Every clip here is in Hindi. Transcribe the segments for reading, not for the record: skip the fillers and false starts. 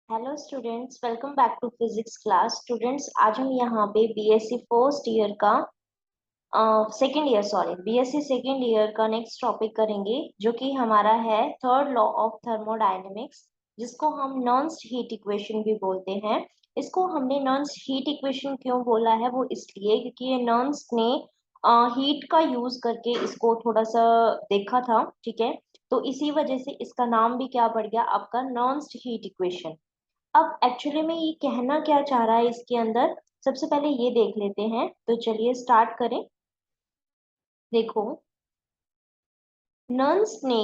Hello students, welcome back to physics class. Students, आज हम यहाँ पे बीएससी फर्स्ट ईयर का बीएससी सेकेंड ईयर का नेक्स्ट टॉपिक करेंगे, जो कि हमारा है थर्ड लॉ ऑफ थर्मोडायनेमिक्स, जिसको हम नॉन्स्ट हीट इक्वेशन भी बोलते हैं। इसको हमने नॉन्स्ट हीट इक्वेशन क्यों बोला है, वो इसलिए क्योंकि ये नॉन्स्ट ने हीट का यूज करके इसको थोड़ा सा देखा था। ठीक है, तो इसी वजह से इसका नाम भी क्या पड़ गया आपका, नॉन्स्ट हीट इक्वेशन। अब एक्चुअली में ये कहना क्या चाह रहा है इसके अंदर, सबसे पहले ये देख लेते हैं। तो चलिए स्टार्ट करें। देखो, नर्स ने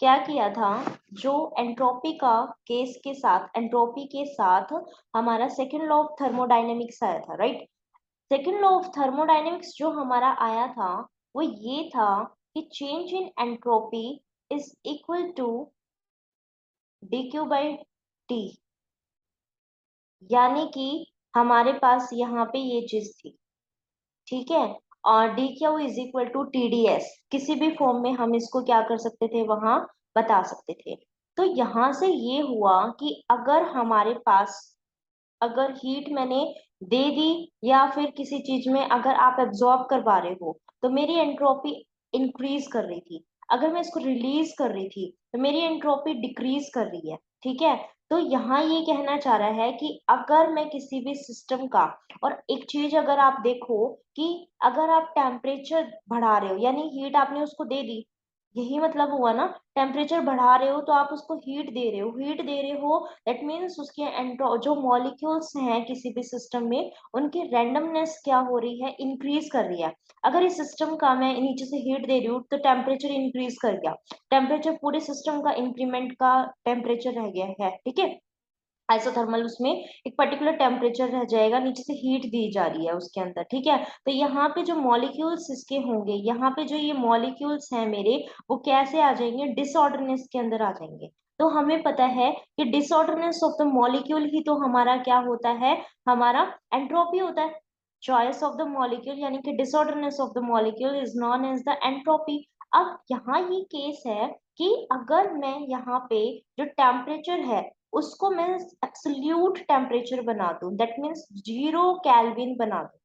क्या किया था, जो एंट्रोपी का केस के साथ, एंट्रोपी के साथ हमारा सेकेंड लॉ ऑफ थर्मोडायनेमिक्स आया था, right. Second law of thermodynamics जो हमारा आया था, वो ये था कि change in entropy is equal to dq by T. यानी कि हमारे पास यहाँ पे ये चीज थी, ठीक है। और D Q is equal to TdS, किसी भी फॉर्म में हम इसको क्या कर सकते थे, वहां बता सकते थे। तो यहां से ये हुआ कि अगर हमारे पास, अगर हीट मैंने दे दी या फिर किसी चीज में अगर आप एब्जॉर्ब करवा रहे हो, तो मेरी एंट्रोपी इंक्रीज कर रही थी। अगर मैं इसको रिलीज कर रही थी, तो मेरी एंट्रोपी डिक्रीज कर रही है। ठीक है, तो यहाँ ये कहना चाह रहा है कि अगर मैं किसी भी सिस्टम का, और एक चीज अगर आप देखो कि अगर आप टेम्परेचर बढ़ा रहे हो, यानी हीट आपने उसको दे दी, यही मतलब हुआ ना। टेम्परेचर बढ़ा रहे हो तो आप उसको हीट दे रहे हो, हीट दे रहे हो, दैट मीन्स उसके एंट्रो जो मॉलिक्यूल्स हैं किसी भी सिस्टम में, उनकी रैंडमनेस क्या हो रही है, इंक्रीज कर रही है। अगर इस सिस्टम का मैं नीचे से हीट दे रही हूँ तो टेम्परेचर इंक्रीज कर गया, टेम्परेचर पूरे सिस्टम का इंक्रीमेंट का टेम्परेचर रह गया है, ठीक है। आइसोथर्मल उसमें एक पर्टिकुलर टेम्परेचर रह जाएगा, नीचे से हीट दी जा रही है उसके अंदर, ठीक है। तो यहाँ पे जो मॉलिक्यूल्स इसके होंगे, यहाँ पे जो ये मॉलिक्यूल्स हैं मेरे, वो कैसे आ जाएंगे, डिसऑर्डरनेस के अंदर आ जाएंगे। तो हमें पता है कि डिसऑर्डरनेस ऑफ द मॉलिक्यूल ही तो हमारा क्या होता है, हमारा एंट्रोपी होता है। चॉइस ऑफ द मॉलिक्यूल यानी कि disorderness of the molecule is known as the entropy. अब यहाँ ये केस है कि अगर मैं यहाँ पे जो टेम्परेचर है उसको मैं एब्सोल्यूट टेम्परेचर बना दूं, दैट मीन्स 0 केल्विन बना दूं,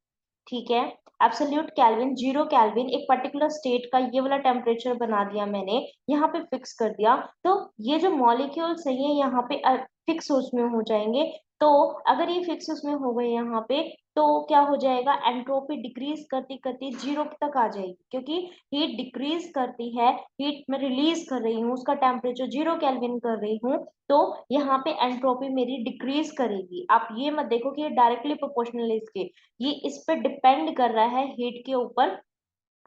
ठीक है। एब्सोल्यूट केल्विन, 0 केल्विन, एक पर्टिकुलर स्टेट का ये वाला टेम्परेचर बना दिया मैंने, यहाँ पे फिक्स कर दिया। तो ये जो मॉलिक्यूल्स है ये यहाँ पे फिक्स उसमें हो जाएंगे। तो अगर ये फिक्स उसमें हो गए यहाँ पे, तो क्या हो जाएगा, एंट्रोपी डिक्रीज करती करती 0 तक आ जाएगी, क्योंकि हीट डिक्रीज करती है, हीट में रिलीज कर रही हूँ, उसका टेम्परेचर 0 केल्विन कर रही हूँ, तो यहाँ पे एंट्रोपी मेरी डिक्रीज करेगी। आप ये मत देखो कि ये डायरेक्टली प्रोपोर्शनल है इसके, ये इस पे डिपेंड कर रहा है हीट के ऊपर,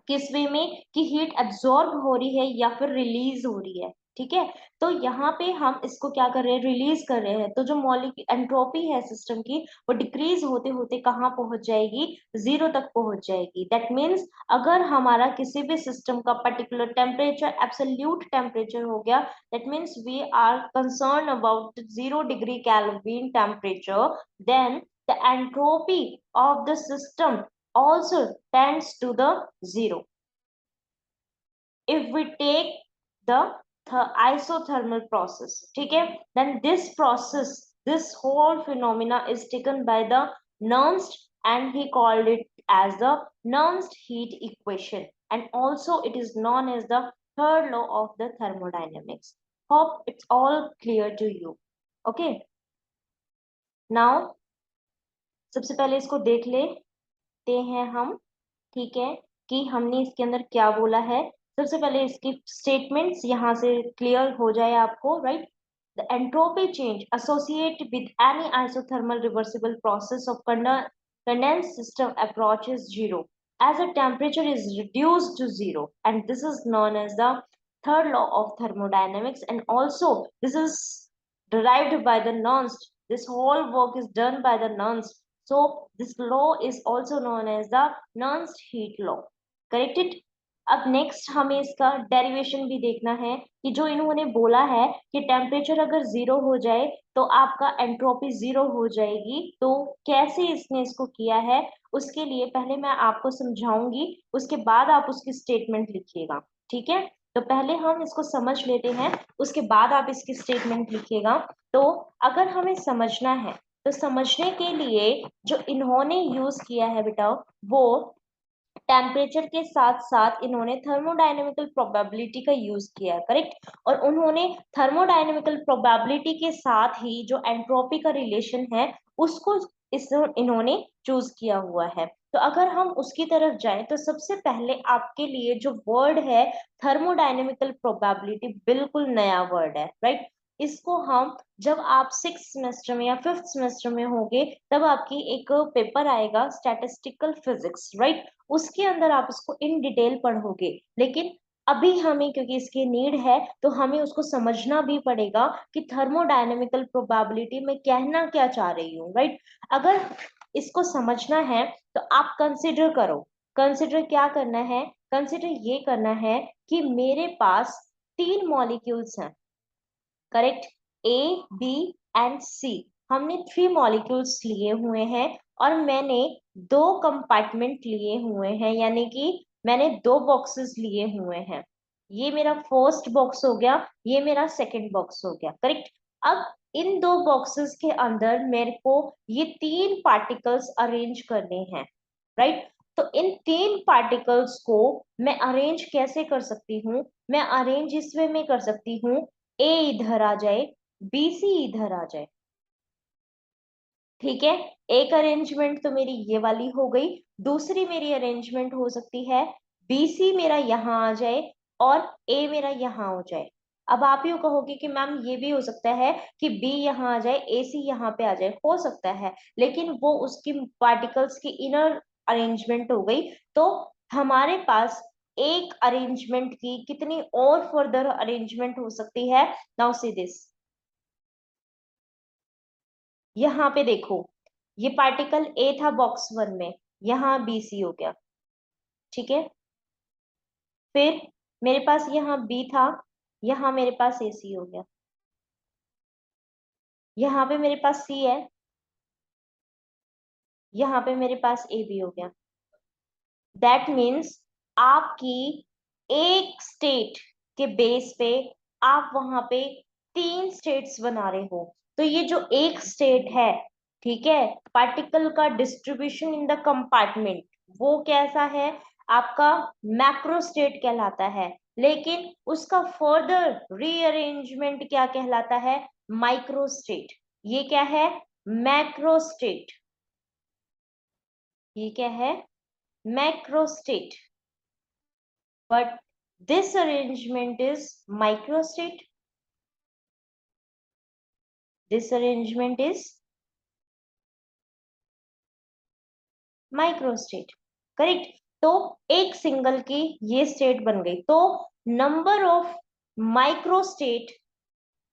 किस वे में, कि हीट एब्जॉर्ब हो रही है या फिर रिलीज हो रही है, ठीक है। तो यहाँ पे हम इसको क्या कर रहे हैं, रिलीज कर रहे हैं। तो जो मॉलिक्यूल एंट्रोपी है सिस्टम की, वो डिक्रीज होते होते कहाँ पहुंच जाएगी, 0 तक पहुंच जाएगी। दैट मीन्स अगर हमारा किसी भी सिस्टम का पर्टिकुलर टेम्परेचर एब्सोल्यूट टेम्परेचर हो गया, that means we are concern about 0 degree Kelvin temperature, then the entropy of the system also tends to the 0. If we take the isothermal process, ठीक है, then this process, this whole phenomena is taken by the Nernst, and he called it as the Nernst heat equation, and also it is known as the third law of the thermodynamics. Hope it's all clear to you. Okay, now सबसे पहले इसको देख लेते हैं हम, ठीक है, कि हमने इसके अंदर क्या बोला है। सबसे पहले इसकी स्टेटमेंट्स यहाँ से क्लियर हो जाए आपको, right. The entropy change associate with any isothermal reversible process of condensed system approaches zero as the temperature is reduced to zero, and this is known as the third law of thermodynamics, and also this is derived by the Nernst. This whole work is done by the Nernst. So this law is also known as the Nernst heat law. Correct it? अब नेक्स्ट हमें इसका डेरिवेशन भी देखना है, कि जो इन्होंने बोला है कि टेम्परेचर अगर 0 हो जाए तो आपका एंट्रोपी 0 हो जाएगी, तो कैसे इसने इसको किया है, उसके लिए पहले मैं आपको समझाऊंगी, उसके बाद आप उसकी स्टेटमेंट लिखिएगा, ठीक है। तो पहले हम इसको समझ लेते हैं, उसके बाद आप इसकी स्टेटमेंट लिखिएगा। तो अगर हमें समझना है तो समझने के लिए जो इन्होंने यूज किया है बेटा, वो टेम्परेचर के साथ साथ इन्होंने थर्मोडायनेमिकल प्रोबेबिलिटी का यूज किया है, करेक्ट। और उन्होंने थर्मोडायनेमिकल प्रोबेबिलिटी के साथ ही जो एंट्रोपी का रिलेशन है उसको इन्होंने चूज किया हुआ है। तो अगर हम उसकी तरफ जाएं तो सबसे पहले आपके लिए जो वर्ड है थर्मोडायनेमिकल प्रोबेबिलिटी, बिल्कुल नया वर्ड है, राइट। इसको हम जब आप 6th सेमेस्टर में या 5th सेमेस्टर में होंगे तब आपकी एक पेपर आएगा स्टैटिस्टिकल फिजिक्स, राइट। उसके अंदर आप उसको इन डिटेल पढ़ोगे। लेकिन अभी हमें क्योंकि इसकी नीड है तो हमें उसको समझना भी पड़ेगा कि थर्मोडायनेमिकल प्रोबेबिलिटी में कहना क्या चाह रही हूँ, राइट। अगर इसको समझना है तो आप कंसिडर करो। कंसिडर क्या करना है? कंसिडर ये करना है कि मेरे पास 3 मॉलिक्यूल्स हैं, करेक्ट। ए, बी एंड सी। हमने 3 मॉलिक्यूल्स लिए हुए हैं और मैंने 2 कंपार्टमेंट लिए हुए हैं, यानी कि मैंने 2 बॉक्सेस लिए हुए हैं। ये मेरा फर्स्ट बॉक्स हो गया, ये मेरा सेकंड बॉक्स हो गया, करेक्ट। अब इन 2 बॉक्सेस के अंदर मेरे को ये 3 पार्टिकल्स अरेंज करने हैं, राइट। तो इन 3 पार्टिकल्स को मैं अरेंज कैसे कर सकती हूँ? मैं अरेंज इस वे में कर सकती हूँ, ए इधर आ जाए, बी सी इधर आ जाए, ठीक है। एक अरेंजमेंट तो मेरी ये वाली हो गई। दूसरी मेरी अरेंजमेंट हो सकती है बी सी मेरा यहाँ आ जाए और ए मेरा यहाँ हो जाए। अब आप यूँ कहोगे कि मैम ये भी हो सकता है कि बी यहाँ आ जाए, ए सी यहाँ पे आ जाए, हो सकता है, लेकिन वो उसकी पार्टिकल्स की इनर अरेंजमेंट हो गई। तो हमारे पास एक अरेंजमेंट की कितनी और फर्दर अरेंजमेंट हो सकती है? नाउ सी दिस, यहाँ पे देखो, ये पार्टिकल ए था बॉक्स 1 में, यहाँ बी सी हो गया, ठीक है। फिर मेरे पास यहाँ बी था, यहाँ मेरे पास ए सी हो गया, यहाँ पे मेरे पास सी है, यहाँ पे मेरे पास ए बी हो गया। दैट मीन्स आपकी एक स्टेट के बेस पे आप वहां पे 3 स्टेट्स बना रहे हो। तो ये जो एक स्टेट है, ठीक है, पार्टिकल का डिस्ट्रीब्यूशन इन द कंपार्टमेंट, वो कैसा है? आपका मैक्रो स्टेट कहलाता है। लेकिन उसका फर्दर रीअरेंजमेंट क्या कहलाता है? Micro state. ये क्या है? Macro state. ये क्या है? Macro state. But this arrangement is microstate. This arrangement is microstate. Correct. तो एक सिंगल की ये स्टेट बन गई। तो number of microstate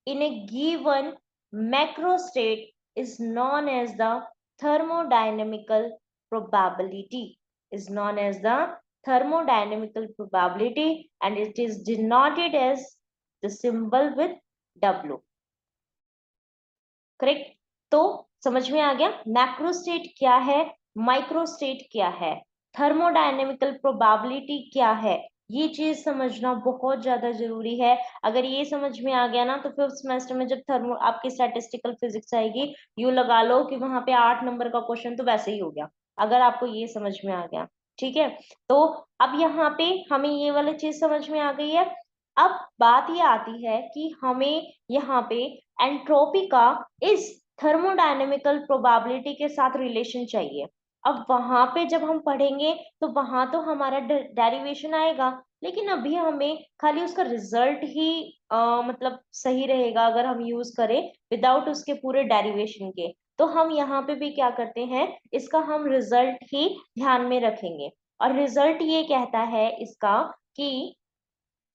in a given macrostate is known as the thermodynamical probability, is known as the thermodynamical probability, and it is denoted as the symbol with W, correct. तो समझ में आ गया मैक्रोस्टेट क्या है, माइक्रोस्टेट क्या है, थर्मोडायनेमिकल प्रोबेबिलिटी क्या है। ये चीज समझना बहुत ज्यादा जरूरी है। अगर ये समझ में आ गया ना तो 5th सेमेस्टर में जब थर्मो आपकी स्टैटिस्टिकल फिजिक्स आएगी, यू लगा लो कि वहां पे 8 नंबर का क्वेश्चन तो वैसे ही हो गया, अगर आपको ये समझ में आ गया, ठीक है। तो अब यहाँ पे हमें ये वाली चीज समझ में आ गई है। अब बात ये आती है कि हमें यहाँ पे एंट्रोपी का इस थर्मोडायनेमिकल प्रोबेबिलिटी के साथ रिलेशन चाहिए। अब वहां पे जब हम पढ़ेंगे तो वहां तो हमारा डेरिवेशन आएगा, लेकिन अभी हमें खाली उसका रिजल्ट ही मतलब सही रहेगा अगर हम यूज करें विदाउट उसके पूरे डेरिवेशन के। तो हम यहाँ पे भी क्या करते हैं, इसका हम रिजल्ट ही ध्यान में रखेंगे। और रिजल्ट ये कहता है इसका कि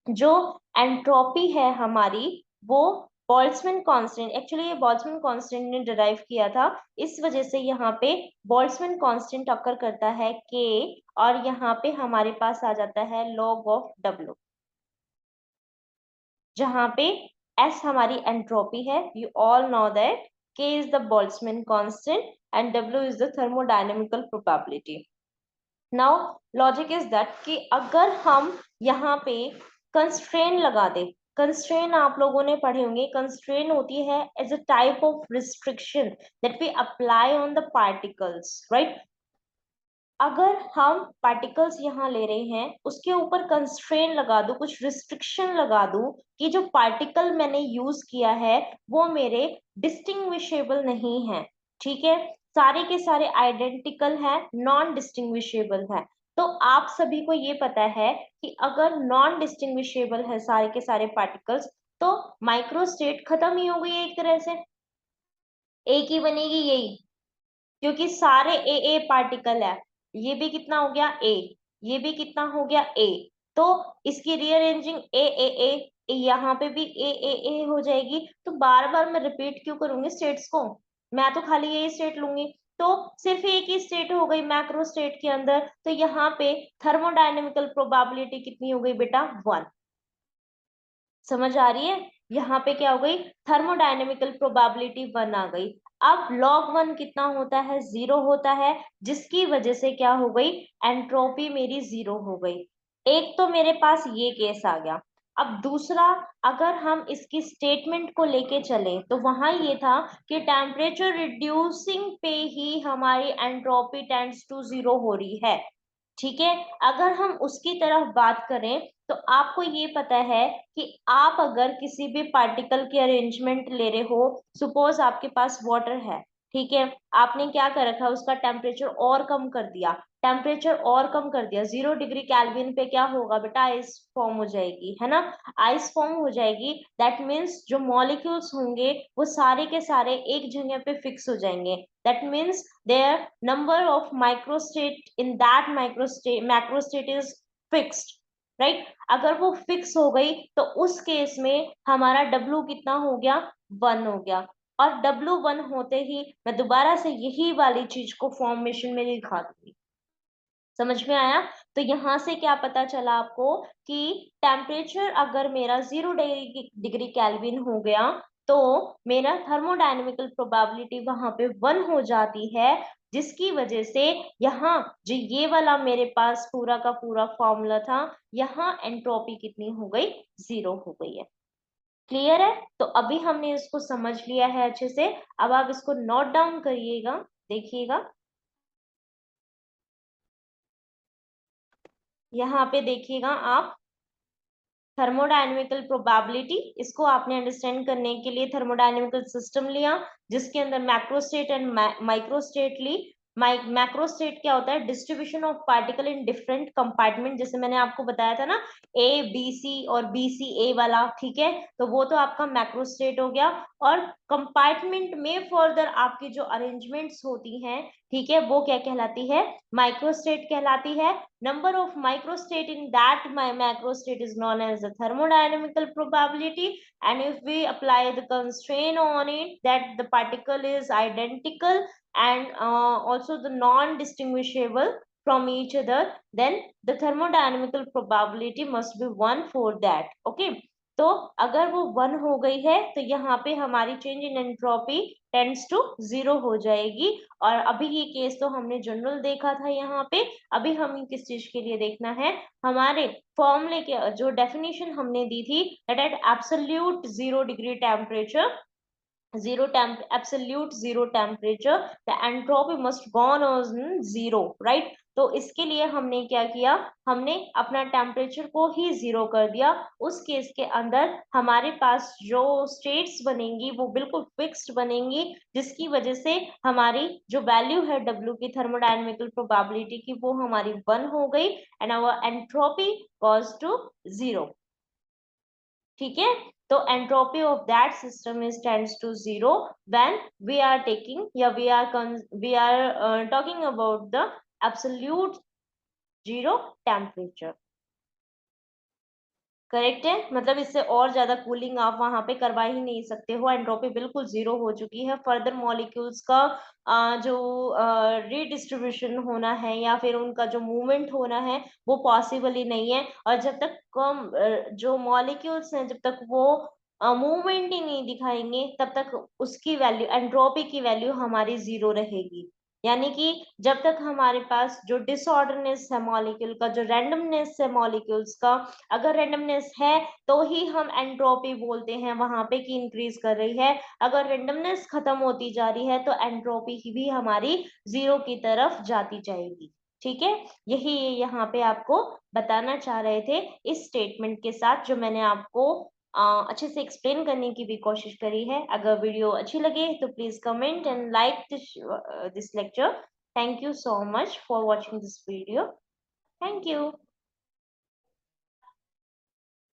जो एंट्रोपी है हमारी, वो बोल्ट्जमैन कांस्टेंट, एक्चुअली ये बोल्ट्जमैन कांस्टेंट ने डिराइव किया था, इस वजह से यहाँ पे बोल्ट्जमैन कांस्टेंट अकर करता है के, और यहाँ पे हमारे पास आ जाता है लॉग ऑफ डब्ल्यू, जहाँ पे एस हमारी एंट्रोपी है। यू ऑल नो दैट के is the Boltzmann constant and W is the thermodynamical probability. Now logic is that कि अगर हम यहाँ पे कंस्ट्रेन लगा दे, कंस्ट्रेन आप लोगों ने पढ़े होंगे, कंस्ट्रेन होती है as a type of restriction that we apply on the particles, right. अगर हम पार्टिकल्स यहाँ ले रहे हैं, उसके ऊपर कंस्ट्रेन लगा दूं, कुछ रिस्ट्रिक्शन लगा दूं कि जो पार्टिकल मैंने यूज किया है वो मेरे डिस्टिंग्विशेबल नहीं है, ठीक है, सारे के सारे आइडेंटिकल हैं, नॉन डिस्टिंग्विशेबल है। तो आप सभी को ये पता है कि अगर नॉन डिस्टिंग्विशेबल है सारे के सारे पार्टिकल्स, तो माइक्रोस्टेट खत्म ही हो गई एक तरह से, एक ही बनेगी यही, क्योंकि सारे ए पार्टिकल है। ये भी कितना हो गया ए, ये भी कितना हो गया ए, तो इसकी रीअरेंजिंग ए, यहाँ पे भी ए हो जाएगी। तो बार बार मैं रिपीट क्यों करूंगी स्टेट्स को, मैं तो खाली यही स्टेट लूंगी। तो सिर्फ एक ही स्टेट हो गई मैक्रो स्टेट के अंदर, तो यहाँ पे थर्मोडायनेमिकल प्रोबेबिलिटी कितनी हो गई बेटा, 1। समझ आ रही है, यहाँ पे क्या हो गई, थर्मोडायनेमिकल प्रोबेबिलिटी 1 आ गई। अब log 1 कितना होता है, 0 होता है, जिसकी वजह से क्या हो गई, एंट्रोपी मेरी 0 हो गई। एक तो मेरे पास ये केस आ गया। अब दूसरा, अगर हम इसकी स्टेटमेंट को लेके चले तो वहां ये था कि टेम्परेचर रिड्यूसिंग पे ही हमारी एंट्रोपी टेंड्स टू 0 हो रही है, ठीक है। अगर हम उसकी तरफ बात करें तो आपको ये पता है कि आप अगर किसी भी पार्टिकल की अरेंजमेंट ले रहे हो, सपोज आपके पास वाटर है, ठीक है, आपने क्या कर रखा है, उसका टेम्परेचर और कम कर दिया, टेम्परेचर और कम कर दिया, 0 डिग्री केल्विन पे क्या होगा बेटा, आइस फॉर्म हो जाएगी, है ना, आइस फॉर्म हो जाएगी। दैट मीन्स जो मॉलिक्यूल्स होंगे वो सारे के सारे एक जगह पे फिक्स हो जाएंगे। That means their number of microstate in that macrostate is fixed, right। अगर वो फिक्स हो गई तो उस केस में हमारा W कितना हो गया, 1 हो गया। और W1 होते ही मैं दोबारा से यही वाली चीज को फॉर्मेशन में दिखा दूंगी। समझ में आया। तो यहाँ से क्या पता चला आपको कि टेम्परेचर अगर मेरा 0 डिग्री केल्विन हो गया तो मेरा थर्मोडायनेमिकल प्रोबेबिलिटी वहां पे 1 हो जाती है, जिसकी वजह से यहाँ जो ये वाला मेरे पास पूरा का पूरा फॉर्मूला था, यहाँ एंट्रोपी कितनी हो गई, 0 हो गई है। क्लियर है। तो अभी हमने इसको समझ लिया है अच्छे से। अब आप इसको नोट डाउन करिएगा, देखिएगा, यहाँ पे देखिएगा आप, थर्मोडायनेमिकल प्रोबेबिलिटी, इसको आपने अंडरस्टैंड करने के लिए थर्मोडायनेमिकल सिस्टम लिया जिसके अंदर मैक्रोस्टेट एंड माइक्रोस्टेट ली। मैक्रोस्टेट क्या होता है, distribution of particle in different compartment, जैसे मैंने आपको बताया था ना, ए बी सी और बी सी ए वाला, ठीक है, तो वो तो आपका मैक्रोस्टेट हो गया। और कंपार्टमेंट में फर्दर आपकी जो अरेंजमेंट्स होती हैं, ठीक है, वो क्या कहलाती है, माइक्रोस्टेट कहलाती है। Number of microstate in that macrostate is known as the thermodynamical probability, and if we apply the constraint on it that the particle is identical and also the non-distinguishable from each other, then the thermodynamical probability must be 1 for that, okay। तो अगर वो 1 हो गई है तो यहाँ पे हमारी change in entropy tends to 0 हो जाएगी। और अभी ये केस तो हमने जनरल देखा था यहाँ पे, अभी हमें किस चीज के लिए देखना है, हमारे फॉर्मूले के जो डेफिनेशन हमने दी थी, that at absolute 0 degree temperature, absolute zero temperature, the entropy must gone on 0, right। तो इसके लिए हमने क्या किया, हमने अपना टेम्परेचर को ही 0 कर दिया। उस केस के अंदर हमारे पास जो स्टेट्स बनेंगी वो बिल्कुल फिक्स्ड बनेंगी, जिसकी वजह से हमारी जो वैल्यू है W की थर्मोडायनेमिकल प्रोबेबिलिटी की, वो हमारी 1 हो गई and our entropy goes to 0, ठीक है। तो entropy of that system is tends to 0 when we are taking या we are talking about the absolute 0 temperature. Correct है, मतलब इससे और ज्यादा कूलिंग आप वहां पे करवा ही नहीं सकते हो, एंट्रोपी बिल्कुल 0 हो चुकी है। फर्दर मॉलिक्यूल्स का जो रीडिस्ट्रीब्यूशन होना है या फिर उनका जो मूवमेंट होना है वो पॉसिबल ही नहीं है। और जब तक कम जो मॉलिक्यूल्स हैं, जब तक वो मूवमेंट ही नहीं दिखाएंगे, तब तक उसकी वैल्यू, एंट्रोपी की वैल्यू हमारी 0 रहेगी। यानी कि जब तक हमारे पास जो डिसऑर्डरनेस है मॉलिक्यूल का, जो रैंडमनेस है मॉलिक्यूल्स का, अगर रैंडमनेस है तो ही हम एंट्रोपी बोलते हैं वहां पे कि इंक्रीज कर रही है। अगर रैंडमनेस खत्म होती जा रही है तो एंट्रोपी भी हमारी जीरो की तरफ जाती जाएगी। ठीक है, यही ये यहाँ पे आपको बताना चाह रहे थे इस स्टेटमेंट के साथ, जो मैंने आपको अच्छे से एक्सप्लेन करने की भी कोशिश करी है। अगर वीडियो अच्छी लगे तो please comment and like this lecture. Thank you so much for watching this video. Thank you.